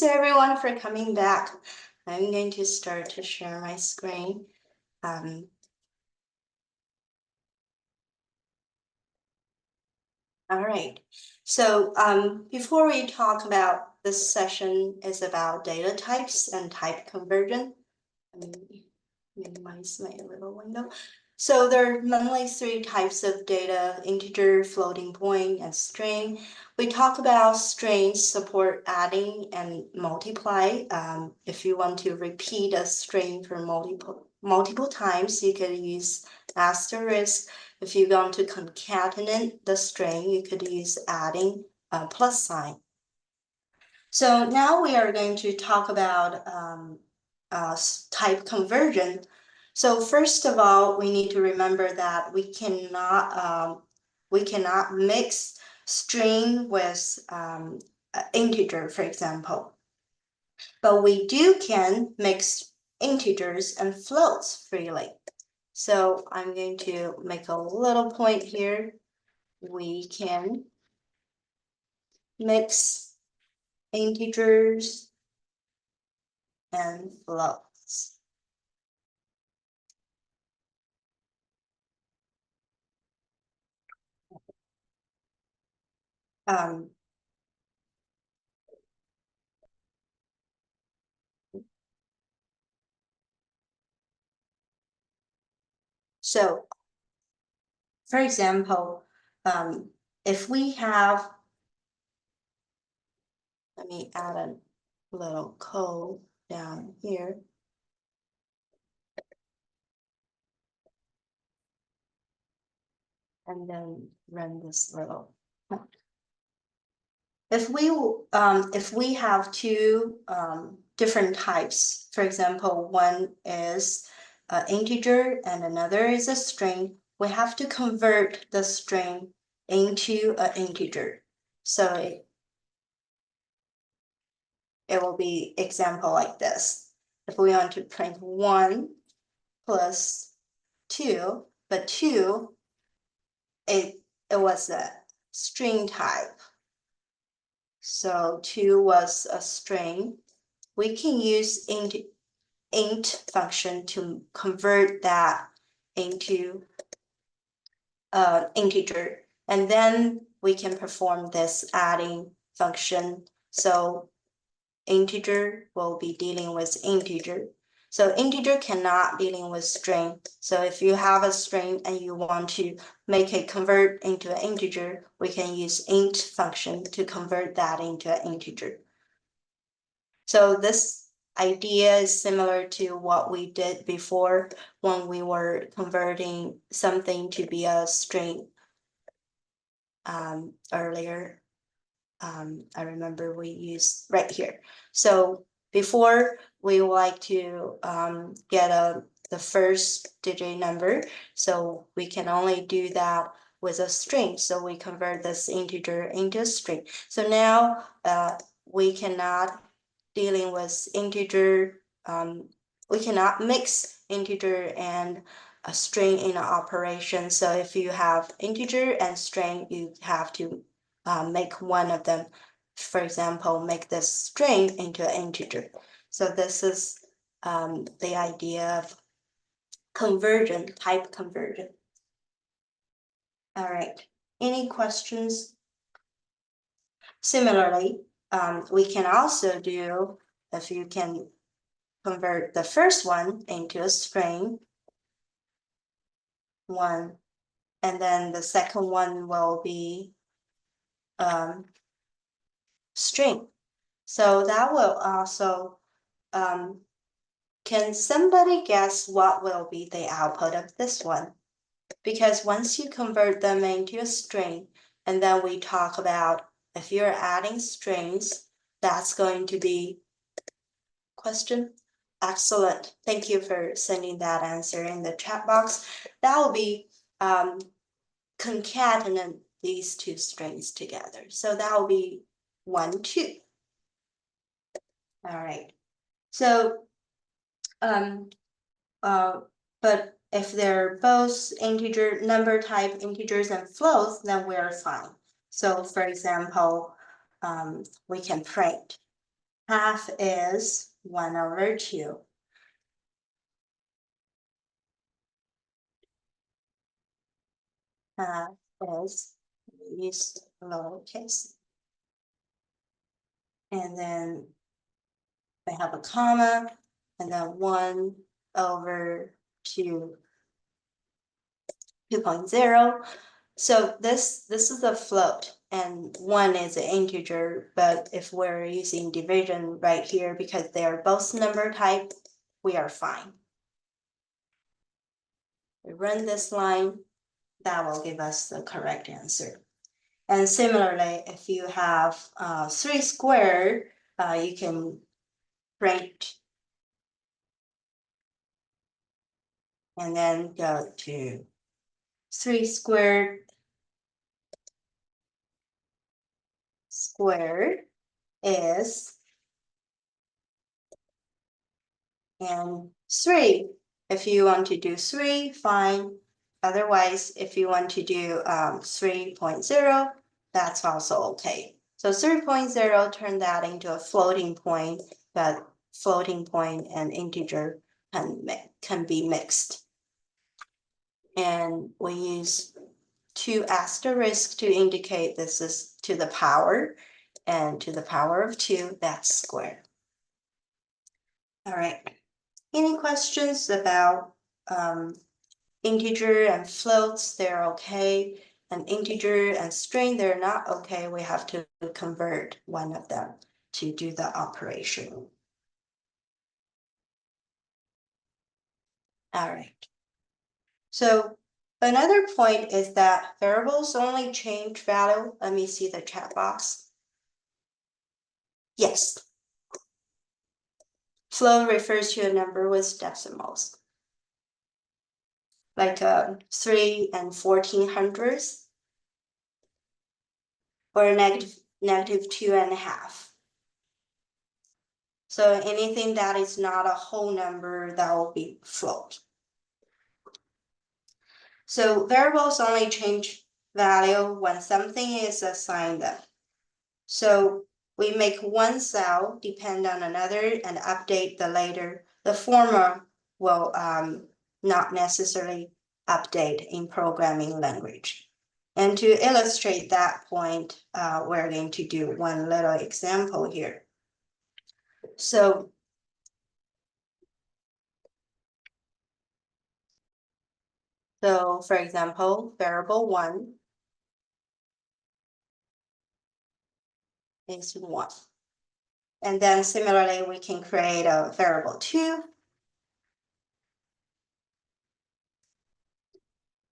Thanks everyone for coming back. I'm going to start to share my screen. All right. So before we talk about this session is about data types and type conversion. Let me minimize my little window. So there are mainly three types of data: integer, floating point, and string. We talk about strings support adding and multiply. If you want to repeat a string for multiple times, you could use asterisk. If you want to concatenate the string, you could use adding a plus sign. So now we are going to talk about type conversion. So first of all, we need to remember that we cannot mix string with integer, for example, but we can mix integers and floats freely. So I'm going to make a little point here. We can mix integers and floats. So, for example, if we have, let me add a little code down here. And then run this little. If we have two different types, for example, one is an integer and another is a string, we have to convert the string into an integer. So it will be example like this. If we want to print 1 plus 2, but 2, it was a string type. So 2 was a string. We can use int function to convert that into integer. And then we can perform this adding function. So integer will be dealing with integer. So integer cannot dealing with string. So if you have a string and you want to make it convert into an integer, we can use int function to convert that into an integer. So this idea is similar to what we did before when we were converting something to be a string earlier. I remember we used right here. So before we would like to get the first digit number, so we can only do that with a string. So we convert this integer into a string. So now we cannot dealing with integer. We cannot mix integer and a string in an operation. So if you have integer and string, you have to make one of them. For example, make this string into an integer. So this is the idea of conversion, type conversion. All right, any questions? Similarly, we can also do, if you can convert the first one into a string, 1, and then the second one will be string. So that will also, can somebody guess what will be the output of this one? Because once you convert them into a string, and then we talk about if you're adding strings, that's going to be question. Excellent. Thank you for sending that answer in the chat box. That will be concatenate these two strings together. So that will be 1, 2. All right. So, but if they're both integer number type integers and floats, then we're fine. So for example, we can print Half is 1/2. Half is use lowercase. And then we have a comma, and then 1/2 2.0. So this is a float and 1 is an integer, but if we're using division right here because they are both number type, we are fine. We run this line, that will give us the correct answer. And similarly, if you have 3 squared, you can print and then go to 3 squared is and 3. If you want to do 3, fine. Otherwise, if you want to do 3.0, that's also okay. So 3.0, turn that into a floating point, but floating point and integer can be mixed. And we use 2 asterisks to indicate this is to the power, and to the power of 2, that's square. All right. Any questions about integer and floats? They're okay. And integer and string, they're not okay. We have to convert one of them to do the operation. All right. So another point is that variables only change value. Let me see the chat box. Yes. Float refers to a number with decimals, like 3 and 1400ths, or negative 2.5. So anything that is not a whole number, that will be float. So variables only change value when something is assigned them. So we make one cell depend on another and update the later. The former will not necessarily update in programming language. And to illustrate that point, we're going to do one little example here. So for example, variable 1 is 1. And then similarly, we can create a variable 2.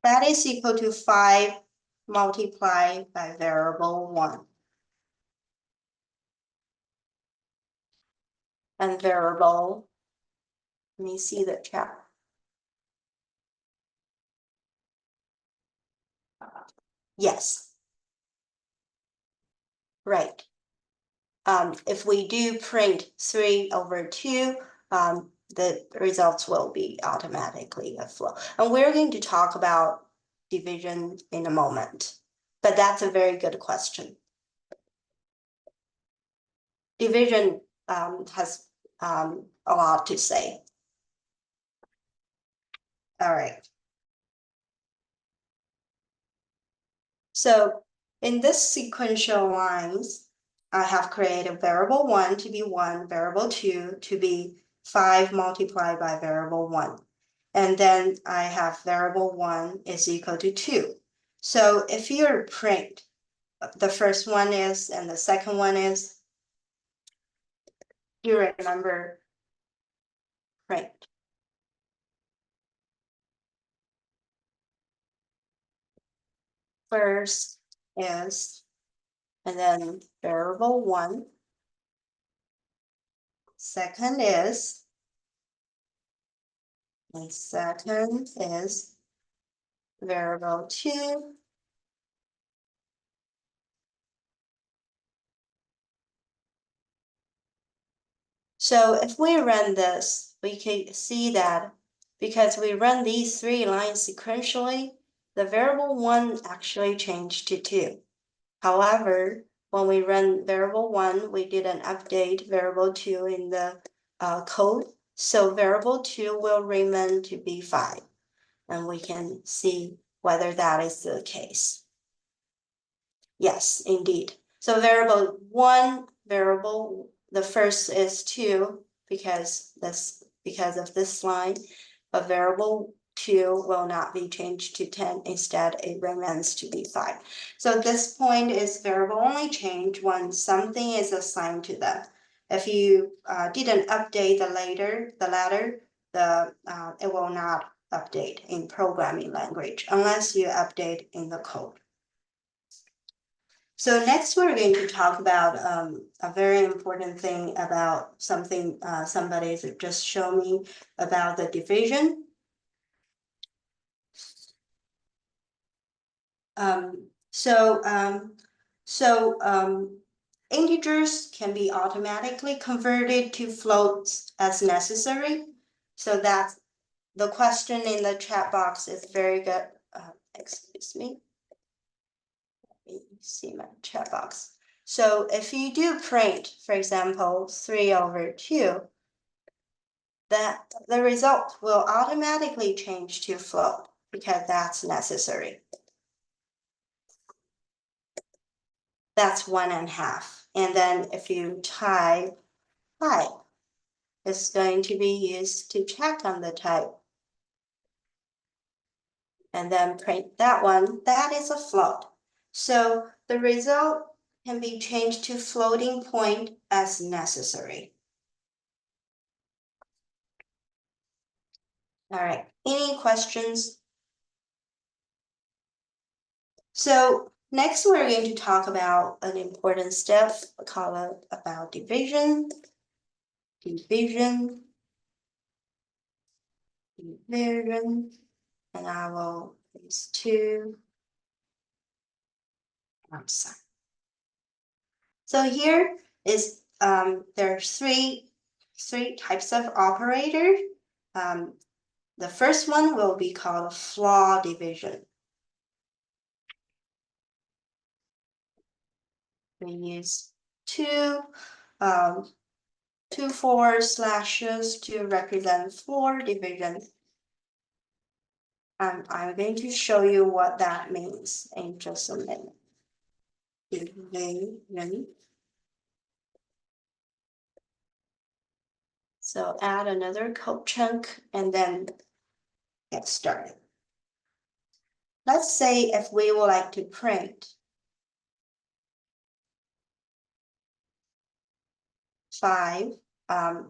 That is equal to 5 multiplied by variable 1. And variable, let me see the chat. Yes. Right. If we do print 3/2, the results will be automatically a flow. And we're going to talk about division in a moment, but that's a very good question. Division has a lot to say. All right. So in this sequential lines, I have created variable 1 to be 1, variable 2 to be 5 multiplied by variable 1. And then I have variable 1 is equal to 2. So if you print, the first one is and the second one is, you remember print. First is, and then variable 1. Second is, and second is variable 2. So if we run this, we can see that because we run these 3 lines sequentially, the variable 1 actually changed to 2. However, when we run variable 1, we didn't update variable 2 in the code. So variable 2 will remain to be 5. And we can see whether that is the case. Yes, indeed. So variable 1, the first is 2 because of this line, but variable 2 will not be changed to 10. Instead, it remains to be 5. So this point is variable only change when something is assigned to them. If you didn't update the ladder, it will not update in programming language unless you update in the code. So next we're going to talk about a very important thing about something somebody just showed me about the division. Integers can be automatically converted to floats as necessary. So that's the question in the chat box is very good. Excuse me. Let me see my chat box. So if you do print, for example, 3/2, that the result will automatically change to float because that's necessary. That's 1.5. And then if you type, it's going to be used to check on the type. And then print that one, that is a float. So the result can be changed to floating point as necessary. All right, any questions? So next we're going to talk about an important step called about division. And I will use 2 outside. So here is there's three types of operator. The first one will be called flaw division. We use two forward slashes to represent floor division. And I'm going to show you what that means in just a minute. Division. So add another code chunk and then get started. Let's say if we would like to print 5,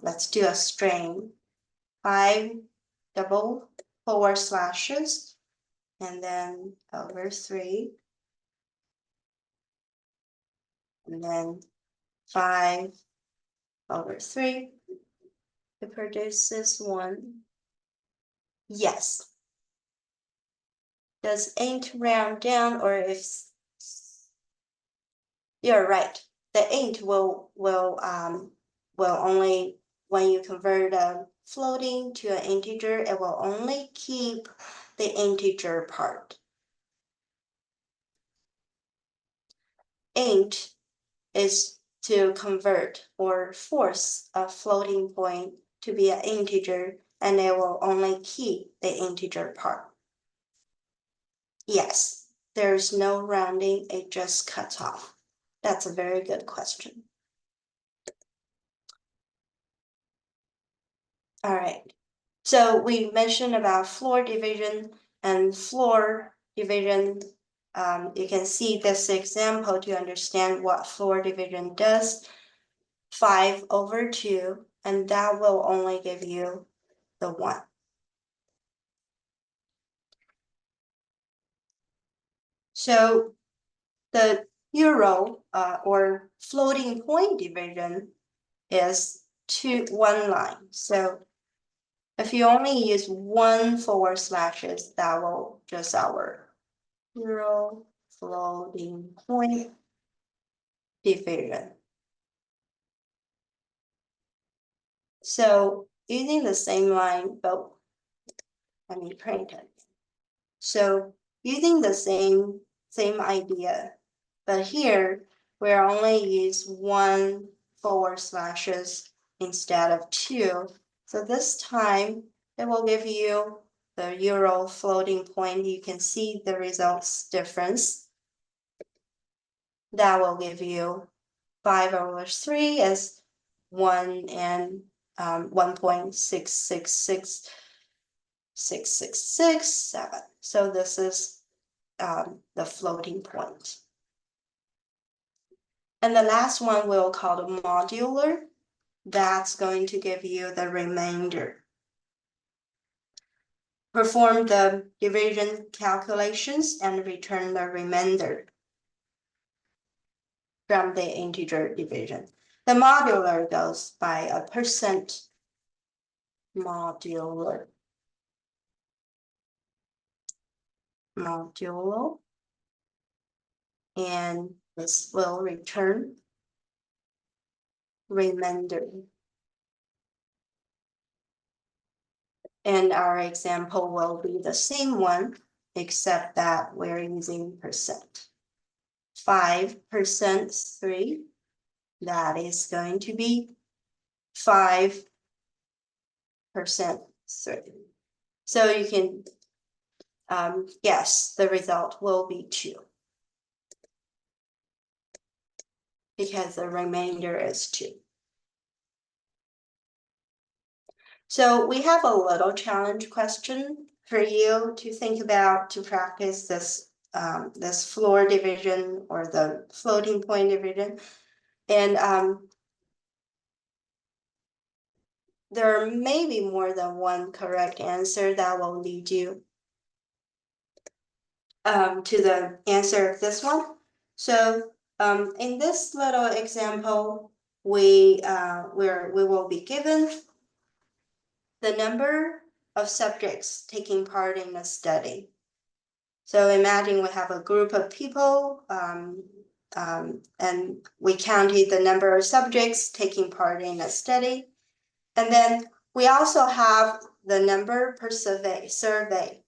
let's do a string, 5 double forward slashes, and then over 3, and then 5/3. It produces 1. Yes. Does int round down, or if you're right, the int will only, when you convert a floating to an integer, it will only keep the integer part. Int is to convert or force a floating point to be an integer, and it will only keep the integer part. Yes, there's no rounding, it just cuts off. That's a very good question. All right, so we mentioned about floor division and floor division. You can see this example to understand what floor division does. 5/2, and that will only give you the 1. So the euro or floating point division is 1 line. So if you only use 1 forward slashes, that will just our euro floating point division. So using the same line, but let me print it. So using the same idea, but here we're only use 1 forward slashes instead of 2. So this time it will give you the euro floating point. You can see the results difference. That will give you 5/3 as 1 and 1.666667. So this is the floating point. And the last one we'll call the modular. That's going to give you the remainder. Perform the division calculations and return the remainder from the integer division. The modular goes by a percent modulo, and this will return remainder. And our example will be the same one, except that we're using percent. 5% 3, that is going to be 5% 3. So you can guess the result will be 2. Because the remainder is 2. So we have a little challenge question for you to think about to practice this this floor division or the floating point division. And there may be more than one correct answer that will lead you to the answer of this one. So in this little example, we will be given the number of subjects taking part in the study. So imagine we have a group of people and we counted the number of subjects taking part in a study. And then we also have the number per survey.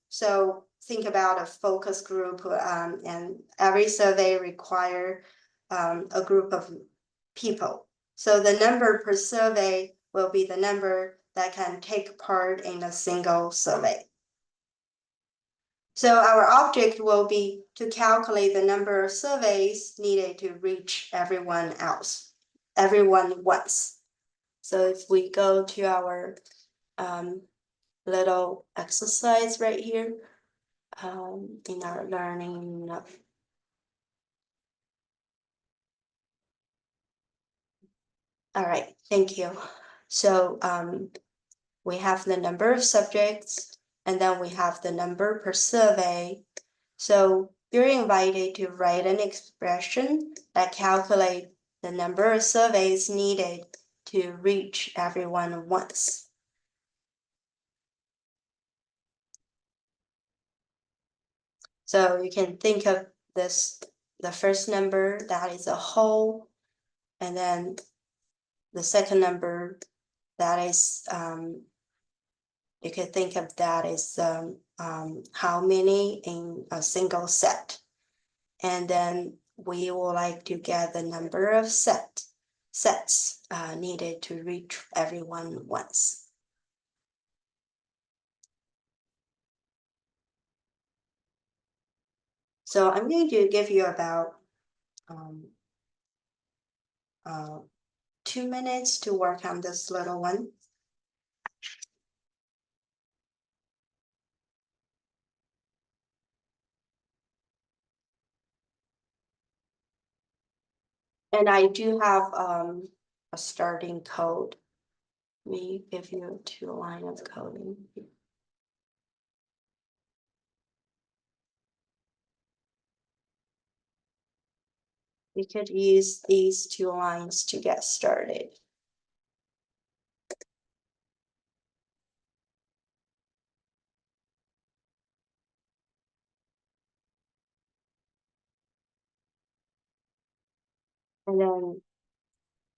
So think about a focus group and every survey require a group of people. So the number per survey will be the number that can take part in a single survey. So our object will be to calculate the number of surveys needed to reach everyone once. So if we go to our little exercise right here in our learning. All right, thank you. So we have the number of subjects, and then we have the number per survey. So you're invited to write an expression that calculates the number of surveys needed to reach everyone once. So you can think of this, the first number that is a whole, and then the second number that is, you could think of that as how many in a single set. And then we would like to get the number of sets needed to reach everyone once. So I'm going to give you about 2 minutes to work on this little one. And I do have a starting code. Let me give you 2 lines of coding. We could use these 2 lines to get started. And then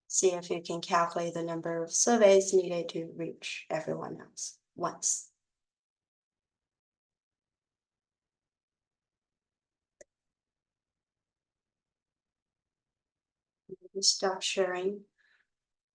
see if you can calculate the number of surveys needed to reach everyone else once. Stop sharing.